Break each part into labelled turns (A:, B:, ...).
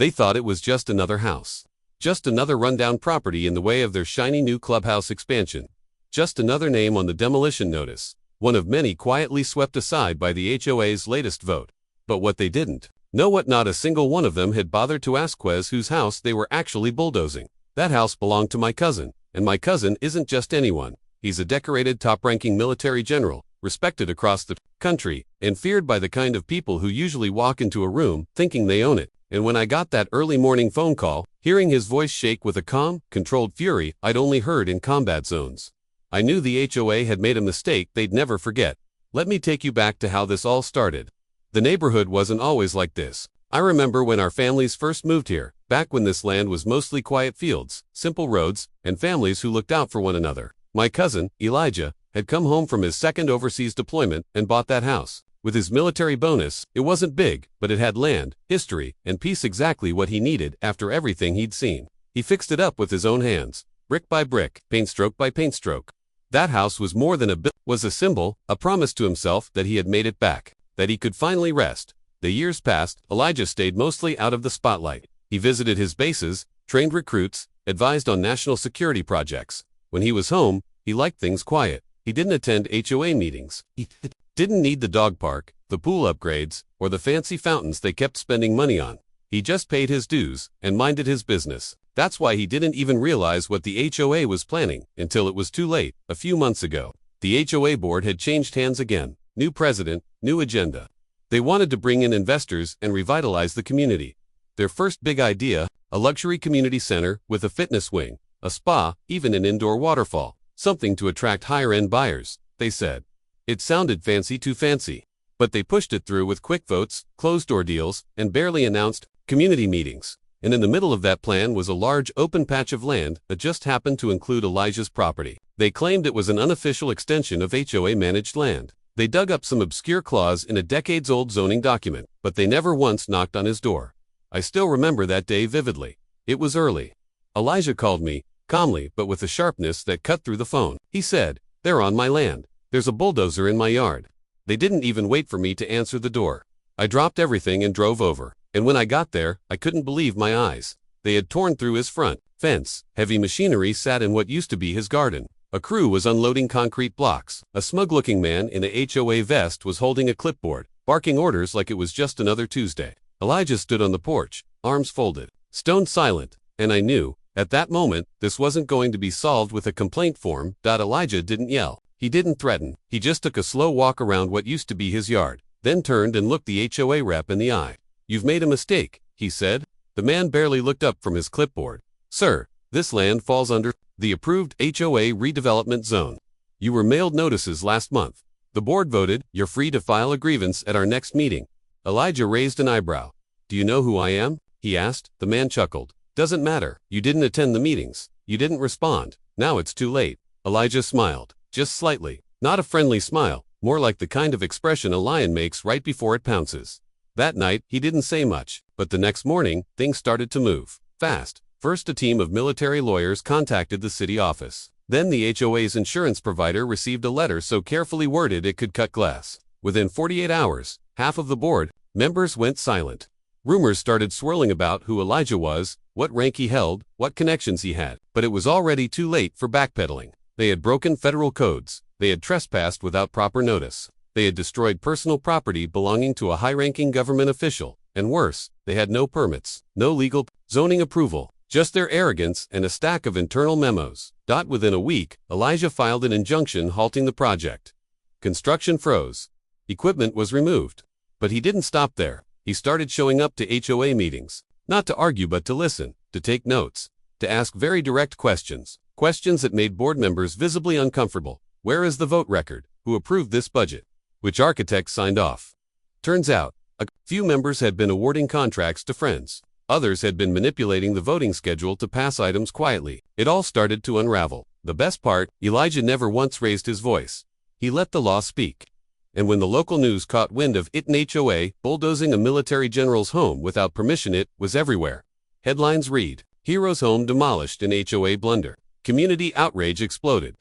A: They thought it was just another house. Just another rundown property in the way of their shiny new clubhouse expansion. Just another name on the demolition notice. One of many quietly swept aside by the HOA's latest vote. But what they didn't know, what not a single one of them had bothered to ask was whose house they were actually bulldozing. That house belonged to my cousin, and my cousin isn't just anyone. He's a decorated top-ranking military general, respected across the country, and feared by the kind of people who usually walk into a room thinking they own it. And when I got that early morning phone call, hearing his voice shake with a calm, controlled fury I'd only heard in combat zones, I knew the HOA had made a mistake they'd never forget. Let me take you back to how this all started. The neighborhood wasn't always like this. I remember when our families first moved here, back when this land was mostly quiet fields, simple roads, and families who looked out for one another. My cousin, Elijah, had come home from his second overseas deployment and bought that house. With his military bonus, it wasn't big, but it had land, history, and peace, exactly what he needed after everything he'd seen. He fixed it up with his own hands, brick by brick, paint stroke by paint stroke. That house was more than was a symbol, a promise to himself that he had made it back, that he could finally rest. The years passed. Elijah stayed mostly out of the spotlight. He visited his bases, trained recruits, advised on national security projects. When he was home, he liked things quiet. He didn't attend HOA meetings. He didn't need the dog park, the pool upgrades, or the fancy fountains they kept spending money on. He just paid his dues and minded his business. That's why he didn't even realize what the HOA was planning until it was too late. A few months ago, the HOA board had changed hands again. New president, new agenda. They wanted to bring in investors and revitalize the community. Their first big idea, a luxury community center with a fitness wing, a spa, even an indoor waterfall. Something to attract higher-end buyers, they said. It sounded fancy, too fancy. But they pushed it through with quick votes, closed-door deals, and barely announced community meetings. And in the middle of that plan was a large open patch of land that just happened to include Elijah's property. They claimed it was an unofficial extension of HOA-managed land. They dug up some obscure clause in a decades-old zoning document, but they never once knocked on his door. I still remember that day vividly. It was early. Elijah called me, calmly but with a sharpness that cut through the phone. He said, "They're on my land. There's a bulldozer in my yard." They didn't even wait for me to answer the door. I dropped everything and drove over. And when I got there, I couldn't believe my eyes. They had torn through his front fence. Heavy machinery sat in what used to be his garden. A crew was unloading concrete blocks. A smug-looking man in a HOA vest was holding a clipboard, barking orders like it was just another Tuesday. Elijah stood on the porch, arms folded, stone silent, and I knew, at that moment, this wasn't going to be solved with a complaint form. Elijah didn't yell. He didn't threaten. He just took a slow walk around what used to be his yard, then turned and looked the HOA rep in the eye. "You've made a mistake," he said. The man barely looked up from his clipboard. "Sir, this land falls under the approved HOA redevelopment zone. You were mailed notices last month. The board voted. You're free to file a grievance at our next meeting." Elijah raised an eyebrow. "Do you know who I am?" he asked. The man chuckled. "Doesn't matter. You didn't attend the meetings. You didn't respond. Now it's too late." Elijah smiled, just slightly. Not a friendly smile, more like the kind of expression a lion makes right before it pounces. That night, he didn't say much, but the next morning, things started to move fast. First, a team of military lawyers contacted the city office. Then the HOA's insurance provider received a letter so carefully worded it could cut glass. Within 48 hours, half of the board members went silent. Rumors started swirling about who Elijah was, what rank he held, what connections he had, but it was already too late for backpedaling. They had broken federal codes. They had trespassed without proper notice. They had destroyed personal property belonging to a high-ranking government official, and worse, they had no permits, no legal zoning approval, just their arrogance and a stack of internal memos. Within a week, Elijah filed an injunction halting the project. Construction froze. Equipment was removed. But he didn't stop there. He started showing up to HOA meetings, not to argue but to listen, to take notes, to ask very direct questions, questions that made board members visibly uncomfortable. Where is the vote record? Who approved this budget? Which architect signed off? Turns out, a few members had been awarding contracts to friends. Others had been manipulating the voting schedule to pass items quietly. It all started to unravel. The best part, Elijah never once raised his voice. He let the law speak. And when the local news caught wind of it, an HOA bulldozing a military general's home without permission, it was everywhere. Headlines read, "Hero's home demolished in HOA blunder." Community outrage exploded.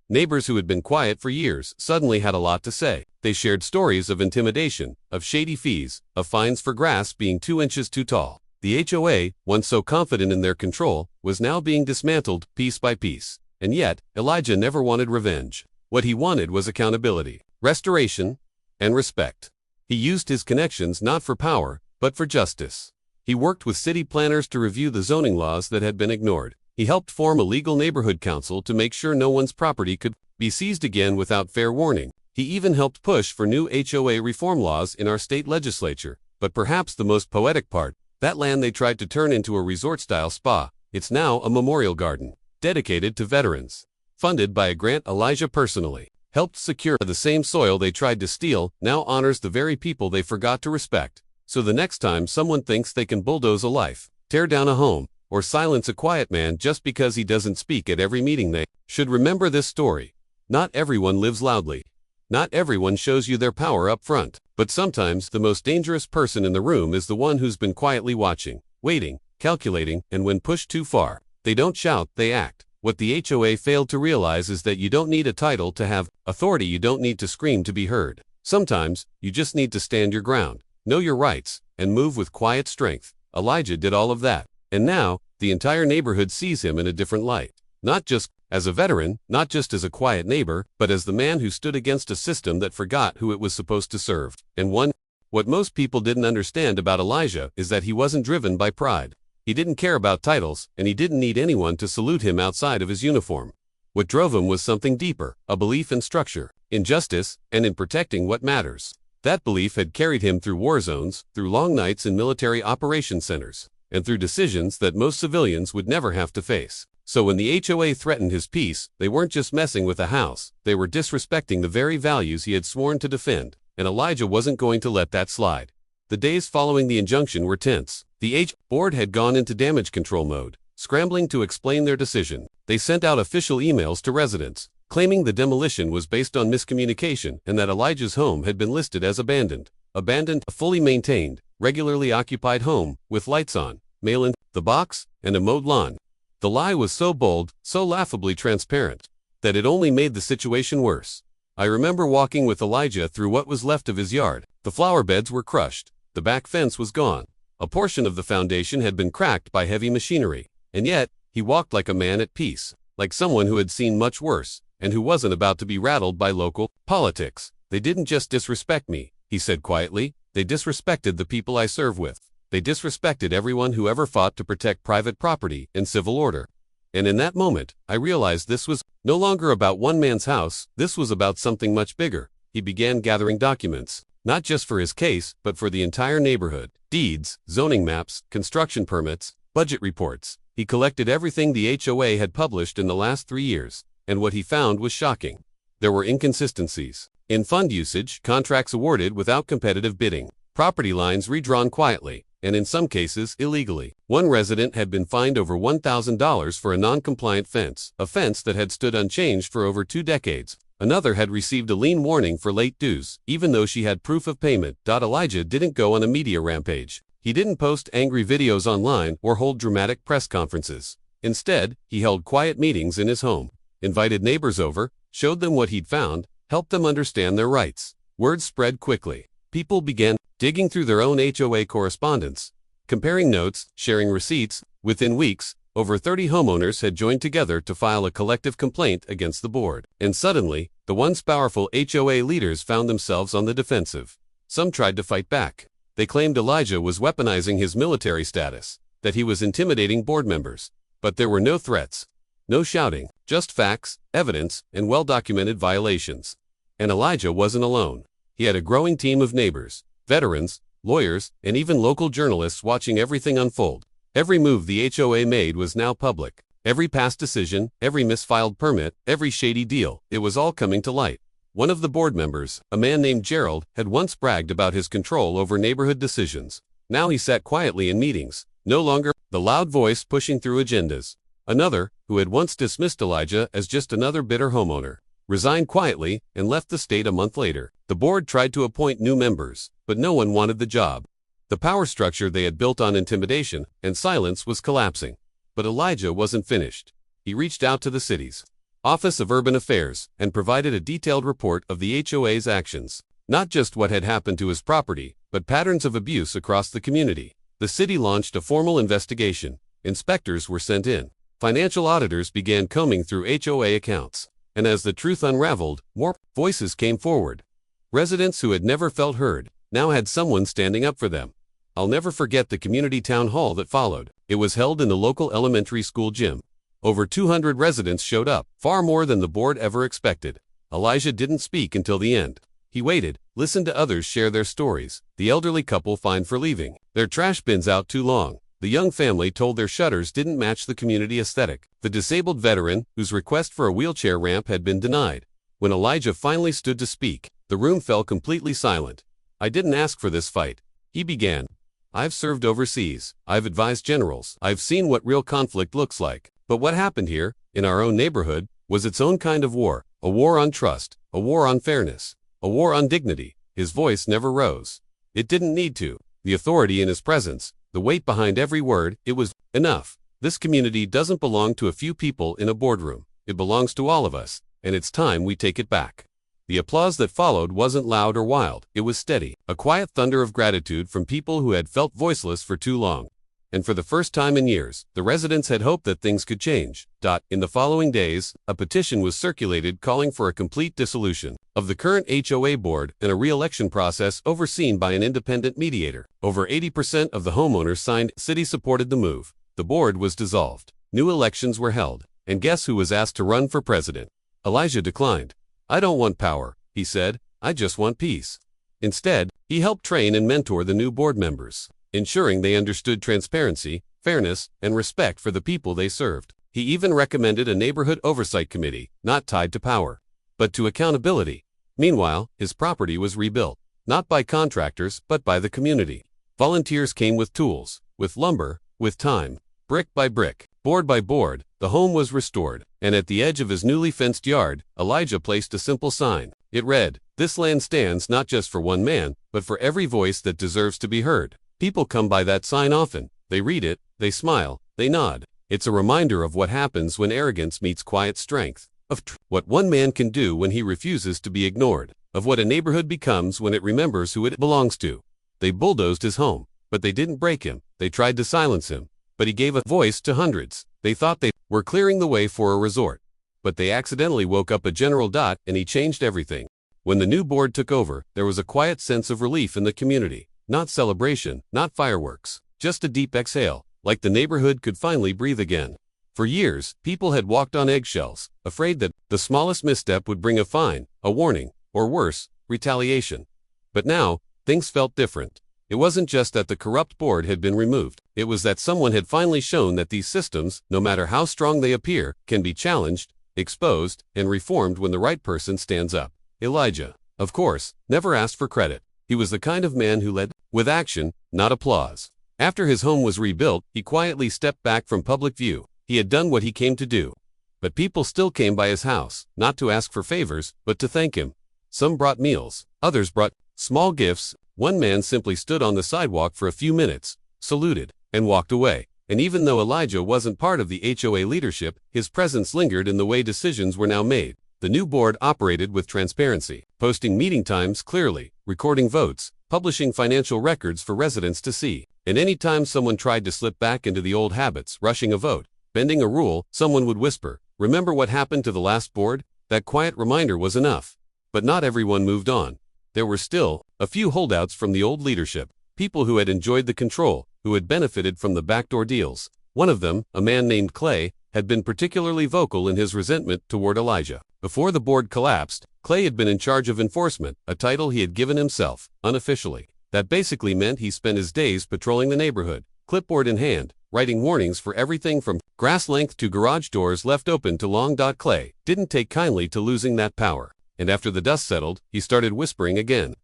A: Neighbors who had been quiet for years suddenly had a lot to say. They shared stories of intimidation, of shady fees, of fines for grass being 2 inches too tall. The HOA, once so confident in their control, was now being dismantled piece by piece. And yet, Elijah never wanted revenge. What he wanted was accountability, restoration, and respect. He used his connections not for power, but for justice. He worked with city planners to review the zoning laws that had been ignored. He helped form a legal neighborhood council to make sure no one's property could be seized again without fair warning. He even helped push for new HOA reform laws in our state legislature. But perhaps the most poetic part, that land they tried to turn into a resort-style spa, it's now a memorial garden, dedicated to veterans. Funded by a grant Elijah personally helped secure. The same soil they tried to steal now honors the very people they forgot to respect. So the next time someone thinks they can bulldoze a life, tear down a home, or silence a quiet man just because he doesn't speak at every meeting, they should remember this story. Not everyone lives loudly. Not everyone shows you their power up front. But sometimes the most dangerous person in the room is the one who's been quietly watching, waiting, calculating, and when pushed too far, they don't shout, they act. What the HOA failed to realize is that you don't need a title to have authority. You don't need to scream to be heard. Sometimes, you just need to stand your ground, know your rights, and move with quiet strength. Elijah did all of that. And now, the entire neighborhood sees him in a different light. Not just as a veteran, not just as a quiet neighbor, but as the man who stood against a system that forgot who it was supposed to serve. And what most people didn't understand about Elijah is that he wasn't driven by pride. He didn't care about titles, and he didn't need anyone to salute him outside of his uniform. What drove him was something deeper, a belief in structure, in justice, and in protecting what matters. That belief had carried him through war zones, through long nights in military operation centers, and through decisions that most civilians would never have to face. So when the HOA threatened his peace, they weren't just messing with a house, they were disrespecting the very values he had sworn to defend, and Elijah wasn't going to let that slide. The days following the injunction were tense. The HOA board had gone into damage control mode, scrambling to explain their decision. They sent out official emails to residents, claiming the demolition was based on miscommunication and that Elijah's home had been listed as abandoned. Abandoned, a fully maintained, regularly occupied home, with lights on, mail in the box, and a mowed lawn. The lie was so bold, so laughably transparent, that it only made the situation worse. I remember walking with Elijah through what was left of his yard. The flower beds were crushed. The back fence was gone. A portion of the foundation had been cracked by heavy machinery. And yet, he walked like a man at peace, like someone who had seen much worse, and who wasn't about to be rattled by local politics. They didn't just disrespect me, he said quietly. They disrespected the people I serve with. They disrespected everyone who ever fought to protect private property and civil order. And in that moment, I realized this was no longer about one man's house, this was about something much bigger. He began gathering documents, not just for his case, but for the entire neighborhood. Deeds, zoning maps, construction permits, budget reports. He collected everything the HOA had published in the last 3 years, and what he found was shocking. There were inconsistencies in fund usage, contracts awarded without competitive bidding, property lines redrawn quietly, and in some cases, illegally. One resident had been fined over $1,000 for a non-compliant fence, a fence that had stood unchanged for over 2 decades. Another had received a lien warning for late dues, even though she had proof of payment. Elijah didn't go on a media rampage. He didn't post angry videos online or hold dramatic press conferences. Instead, he held quiet meetings in his home, invited neighbors over, showed them what he'd found, helped them understand their rights. Word spread quickly. People began digging through their own HOA correspondence, comparing notes, sharing receipts. Within weeks, over 30 homeowners had joined together to file a collective complaint against the board. And suddenly, the once powerful HOA leaders found themselves on the defensive. Some tried to fight back. They claimed Elijah was weaponizing his military status, that he was intimidating board members. But there were no threats, no shouting, just facts, evidence, and well-documented violations. And Elijah wasn't alone. He had a growing team of neighbors, veterans, lawyers, and even local journalists watching everything unfold. Every move the HOA made was now public. Every past decision, every misfiled permit, every shady deal, it was all coming to light. One of the board members, a man named Gerald, had once bragged about his control over neighborhood decisions. Now he sat quietly in meetings, no longer the loud voice pushing through agendas. Another, who had once dismissed Elijah as just another bitter homeowner, resigned quietly and left the state a month later. The board tried to appoint new members, but no one wanted the job. The power structure they had built on intimidation and silence was collapsing. But Elijah wasn't finished. He reached out to the city's Office of Urban Affairs and provided a detailed report of the HOA's actions. Not just what had happened to his property, but patterns of abuse across the community. The city launched a formal investigation. Inspectors were sent in. Financial auditors began combing through HOA accounts. And as the truth unraveled, more voices came forward. Residents who had never felt heard now had someone standing up for them. I'll never forget the community town hall that followed. It was held in the local elementary school gym. Over 200 residents showed up, far more than the board ever expected. Elijah didn't speak until the end. He waited, listened to others share their stories. The elderly couple fined for leaving their trash bins out too long. The young family told their shutters didn't match the community aesthetic. The disabled veteran, whose request for a wheelchair ramp had been denied. When Elijah finally stood to speak, the room fell completely silent. I didn't ask for this fight. He began. I've served overseas. I've advised generals. I've seen what real conflict looks like. But what happened here, in our own neighborhood, was its own kind of war. A war on trust. A war on fairness. A war on dignity. His voice never rose. It didn't need to. The authority in his presence, the weight behind every word, it was enough. This community doesn't belong to a few people in a boardroom. It belongs to all of us, and it's time we take it back. The applause that followed wasn't loud or wild. It was steady, a quiet thunder of gratitude from people who had felt voiceless for too long. And for the first time in years, the residents had hoped that things could change. In the following days, a petition was circulated calling for a complete dissolution of the current HOA board and a re-election process overseen by an independent mediator. Over 80% of the homeowners signed. City supported the move. The board was dissolved. New elections were held. And guess who was asked to run for president? Elijah declined. I don't want power, he said. I just want peace. Instead, he helped train and mentor the new board members, ensuring they understood transparency, fairness, and respect for the people they served. He even recommended a neighborhood oversight committee, not tied to power, but to accountability. Meanwhile, his property was rebuilt, not by contractors, but by the community. Volunteers came with tools, with lumber, with time. Brick by brick, board by board, the home was restored, and at the edge of his newly fenced yard, Elijah placed a simple sign. It read, "This land stands not just for one man, but for every voice that deserves to be heard." People come by that sign often. They read it, they smile, they nod. It's a reminder of what happens when arrogance meets quiet strength, of what one man can do when he refuses to be ignored, of what a neighborhood becomes when it remembers who it belongs to. They bulldozed his home, but they didn't break him. They tried to silence him, but he gave a voice to hundreds. They thought they were clearing the way for a resort, but they accidentally woke up a general. And he changed everything. When the new board took over, there was a quiet sense of relief in the community. Not celebration, not fireworks, just a deep exhale, like the neighborhood could finally breathe again. For years, people had walked on eggshells, afraid that the smallest misstep would bring a fine, a warning, or worse, retaliation. But now, things felt different. It wasn't just that the corrupt board had been removed. It was that someone had finally shown that these systems, no matter how strong they appear, can be challenged, exposed, and reformed when the right person stands up. Elijah, of course, never asked for credit. He was the kind of man who led with action, not applause. After his home was rebuilt, he quietly stepped back from public view. He had done what he came to do. But people still came by his house, not to ask for favors, but to thank him. Some brought meals, others brought small gifts. One man simply stood on the sidewalk for a few minutes, saluted, and walked away. And even though Elijah wasn't part of the HOA leadership, his presence lingered in the way decisions were now made. The new board operated with transparency, posting meeting times clearly, recording votes, publishing financial records for residents to see. And any time someone tried to slip back into the old habits, rushing a vote, bending a rule, someone would whisper, "Remember what happened to the last board?" That quiet reminder was enough. But not everyone moved on. There were still a few holdouts from the old leadership, people who had enjoyed the control, who had benefited from the backdoor deals. One of them, a man named Clay, had been particularly vocal in his resentment toward Elijah. Before the board collapsed, Clay had been in charge of enforcement, a title he had given himself, unofficially. That basically meant he spent his days patrolling the neighborhood, clipboard in hand, writing warnings for everything from grass length to garage doors left open to long. Clay didn't take kindly to losing that power. And after the dust settled, he started whispering again.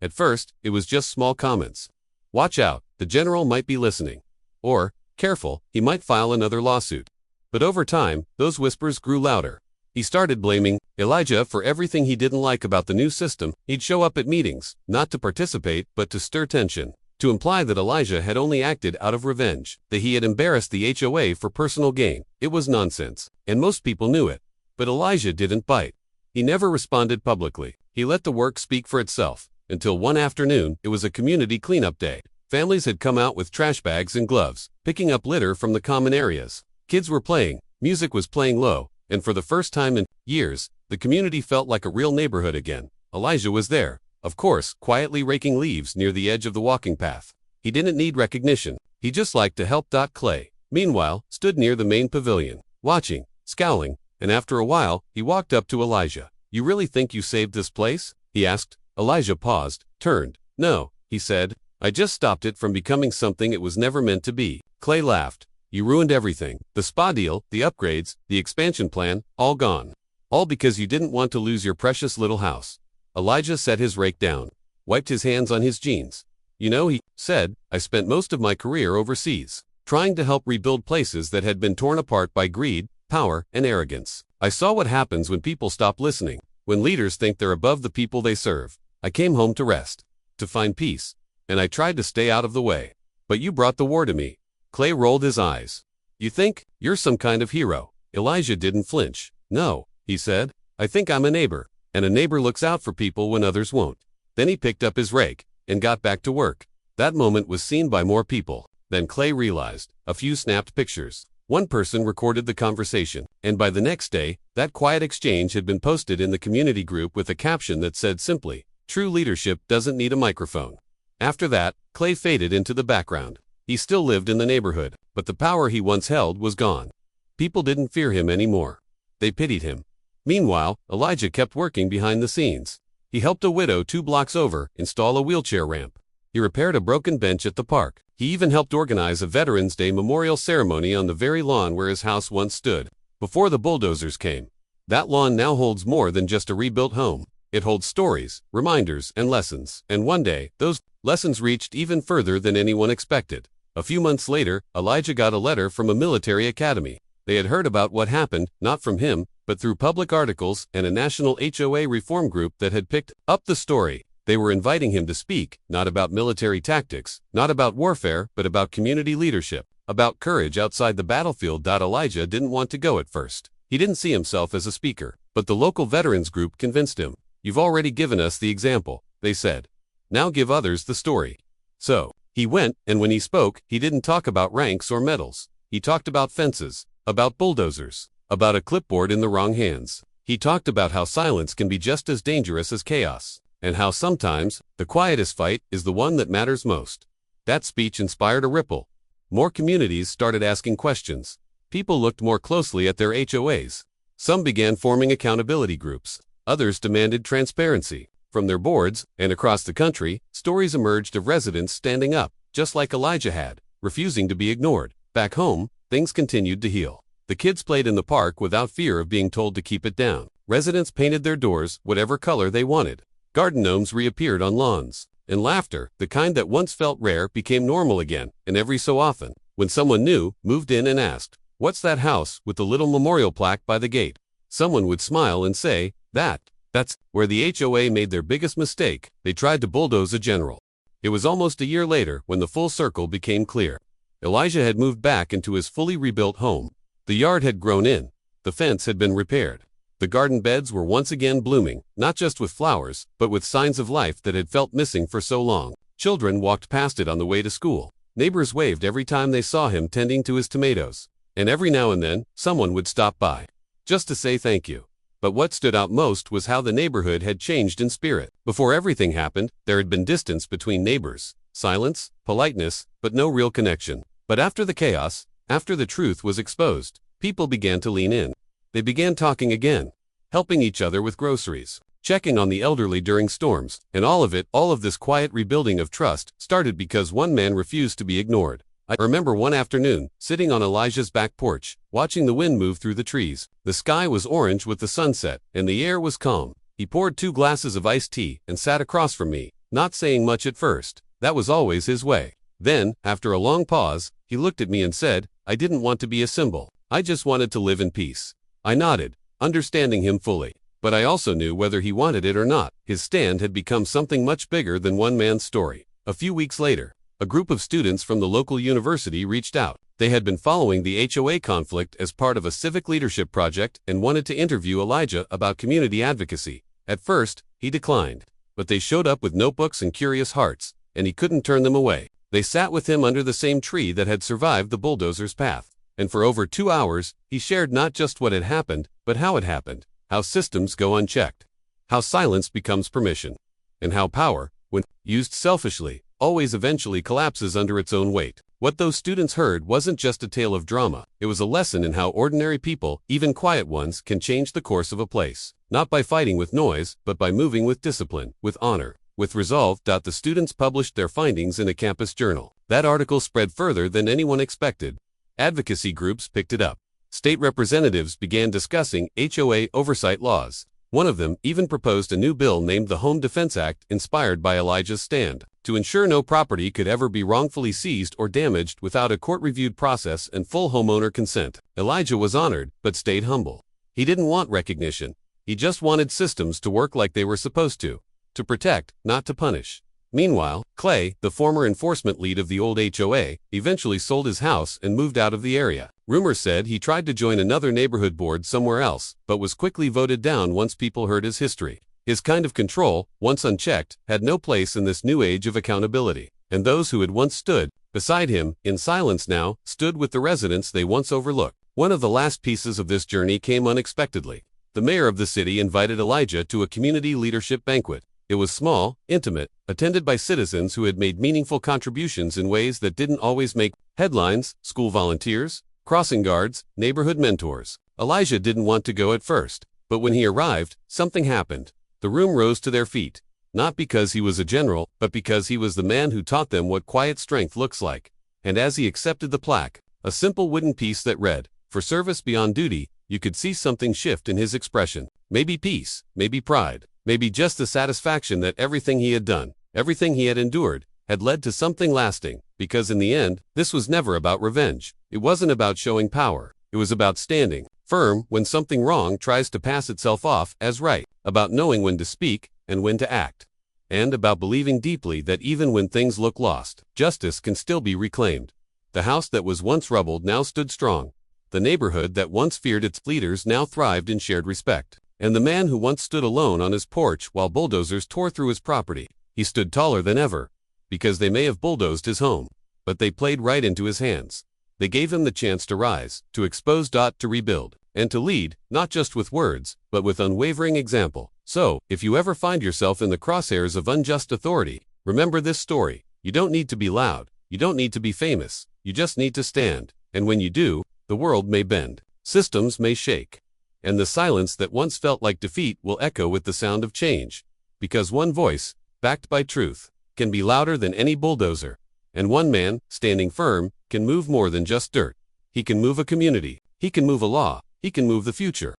A: At first, it was just small comments. "Watch out, the general might be listening." Or, "Careful, he might file another lawsuit." But over time, those whispers grew louder. He started blaming Elijah for everything he didn't like about the new system. He'd show up at meetings, not to participate, but to stir tension, to imply that Elijah had only acted out of revenge, that he had embarrassed the HOA for personal gain. It was nonsense, and most people knew it. But Elijah didn't bite. He never responded publicly. He let the work speak for itself, until one afternoon, it was a community cleanup day. Families had come out with trash bags and gloves, picking up litter from the common areas. Kids were playing, music was playing low, and for the first time in years, the community felt like a real neighborhood again. Elijah was there, of course, quietly raking leaves near the edge of the walking path. He didn't need recognition. He just liked to help. Clay, meanwhile, stood near the main pavilion, watching, scowling, and after a while, he walked up to Elijah. "You really think you saved this place?" he asked. Elijah paused, turned. "No," he said. "I just stopped it from becoming something it was never meant to be." Clay laughed. "You ruined everything. The spa deal, the upgrades, the expansion plan, all gone. All because you didn't want to lose your precious little house." Elijah set his rake down, wiped his hands on his jeans. "You know," he said, "I spent most of my career overseas, trying to help rebuild places that had been torn apart by greed, power, and arrogance. I saw what happens when people stop listening, when leaders think they're above the people they serve. I came home to rest, to find peace, and I tried to stay out of the way. But you brought the war to me." Clay rolled his eyes. "You think you're some kind of hero?" Elijah didn't flinch. "No," he said. "I think I'm a neighbor, and a neighbor looks out for people when others won't." Then he picked up his rake and got back to work. That moment was seen by more people than Clay realized. A few snapped pictures. One person recorded the conversation, and by the next day, that quiet exchange had been posted in the community group with a caption that said simply, "True leadership doesn't need a microphone." After that, Clay faded into the background. He still lived in the neighborhood, but the power he once held was gone. People didn't fear him anymore. They pitied him. Meanwhile, Elijah kept working behind the scenes. He helped a widow 2 blocks over install a wheelchair ramp. He repaired a broken bench at the park. He even helped organize a Veterans Day memorial ceremony on the very lawn where his house once stood, before the bulldozers came. That lawn now holds more than just a rebuilt home. It holds stories, reminders, and lessons. And one day, those lessons reached even further than anyone expected. A few months later, Elijah got a letter from a military academy. They had heard about what happened, not from him, but through public articles and a national HOA reform group that had picked up the story. They were inviting him to speak, not about military tactics, not about warfare, but about community leadership, about courage outside the battlefield. Elijah didn't want to go at first. He didn't see himself as a speaker, but the local veterans group convinced him. "You've already given us the example," they said. "Now give others the story." So, he went, and when he spoke, he didn't talk about ranks or medals. He talked about fences, about bulldozers, about a clipboard in the wrong hands. He talked about how silence can be just as dangerous as chaos, and how sometimes, the quietest fight is the one that matters most. That speech inspired a ripple. More communities started asking questions. People looked more closely at their HOAs. Some began forming accountability groups. Others demanded transparency. From their boards, and across the country, stories emerged of residents standing up, just like Elijah had, refusing to be ignored. Back home, things continued to heal. The kids played in the park without fear of being told to keep it down. Residents painted their doors whatever color they wanted. Garden gnomes reappeared on lawns. And laughter, the kind that once felt rare, became normal again. And every so often, when someone new moved in and asked, "What's that house with the little memorial plaque by the gate?" someone would smile and say, That's where the HOA made their biggest mistake. They tried to bulldoze a general." It was almost a year later when the full circle became clear. Elijah had moved back into his fully rebuilt home. The yard had grown in. The fence had been repaired. The garden beds were once again blooming, not just with flowers, but with signs of life that had felt missing for so long. Children walked past it on the way to school. Neighbors waved every time they saw him tending to his tomatoes. And every now and then, someone would stop by, just to say thank you. But what stood out most was how the neighborhood had changed in spirit. Before everything happened, there had been distance between neighbors. Silence, politeness, but no real connection. But after the chaos, after the truth was exposed, people began to lean in. They began talking again, helping each other with groceries, checking on the elderly during storms, and all of this quiet rebuilding of trust, started because one man refused to be ignored. I remember one afternoon, sitting on Elijah's back porch, watching the wind move through the trees. The sky was orange with the sunset, and the air was calm. He poured 2 glasses of iced tea and sat across from me, not saying much at first. That was always his way. Then, after a long pause, he looked at me and said, "I didn't want to be a symbol. I just wanted to live in peace." I nodded, understanding him fully. But I also knew whether he wanted it or not. His stand had become something much bigger than one man's story. A few weeks later, a group of students from the local university reached out. They had been following the HOA conflict as part of a civic leadership project and wanted to interview Elijah about community advocacy. At first, he declined, but they showed up with notebooks and curious hearts, and he couldn't turn them away. They sat with him under the same tree that had survived the bulldozer's path. And for over 2 hours, he shared not just what had happened, but how it happened, how systems go unchecked, how silence becomes permission, and how power, when used selfishly, always eventually collapses under its own weight. What those students heard wasn't just a tale of drama. It was a lesson in how ordinary people, even quiet ones, can change the course of a place. Not by fighting with noise, but by moving with discipline, with honor, with resolve. The students published their findings in a campus journal. That article spread further than anyone expected. Advocacy groups picked it up. State representatives began discussing HOA oversight laws. One of them even proposed a new bill named the Home Defense Act, inspired by Elijah's stand, to ensure no property could ever be wrongfully seized or damaged without a court-reviewed process and full homeowner consent. Elijah was honored, but stayed humble. He didn't want recognition. He just wanted systems to work like they were supposed to protect, not to punish. Meanwhile, Clay, the former enforcement lead of the old HOA, eventually sold his house and moved out of the area. Rumors said he tried to join another neighborhood board somewhere else, but was quickly voted down once people heard his history. His kind of control, once unchecked, had no place in this new age of accountability. And those who had once stood beside him, in silence now, stood with the residents they once overlooked. One of the last pieces of this journey came unexpectedly. The mayor of the city invited Elijah to a community leadership banquet. It was small, intimate, attended by citizens who had made meaningful contributions in ways that didn't always make headlines: school volunteers, crossing guards, neighborhood mentors. Elijah didn't want to go at first, but when he arrived, something happened. The room rose to their feet, not because he was a general, but because he was the man who taught them what quiet strength looks like. And as he accepted the plaque, a simple wooden piece that read, "For service beyond duty," you could see something shift in his expression. Maybe peace, maybe pride. Maybe just the satisfaction that everything he had done, everything he had endured, had led to something lasting, because in the end, this was never about revenge. It wasn't about showing power. It was about standing firm when something wrong tries to pass itself off as right, about knowing when to speak and when to act, and about believing deeply that even when things look lost, justice can still be reclaimed. The house that was once rubbled now stood strong. The neighborhood that once feared its leaders now thrived in shared respect. And the man who once stood alone on his porch while bulldozers tore through his property, he stood taller than ever, because they may have bulldozed his home, but they played right into his hands. They gave him the chance to rise, to expose, to rebuild, and to lead, not just with words, but with unwavering example. So, if you ever find yourself in the crosshairs of unjust authority, remember this story. You don't need to be loud, you don't need to be famous, you just need to stand, and when you do, the world may bend, systems may shake. And the silence that once felt like defeat will echo with the sound of change. Because one voice, backed by truth, can be louder than any bulldozer. And one man, standing firm, can move more than just dirt. He can move a community. He can move a law. He can move the future.